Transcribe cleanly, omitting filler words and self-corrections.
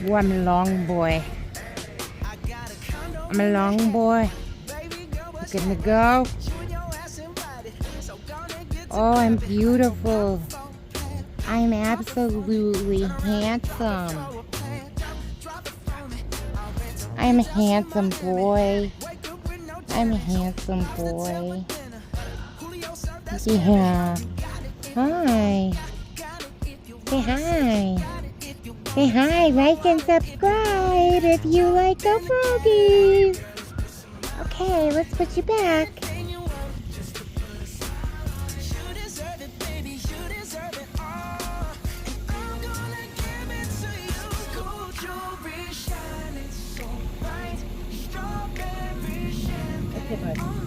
Ooh, I'm a long boy. I'm a long boy. Look at me go. Oh, I'm beautiful. I'm absolutely handsome. I'm a handsome boy. I'm a handsome boy. Yeah. Hi. Say hi. Say hi, like and subscribe if you like the froggies. Okay, let's put you back. Okay, bud.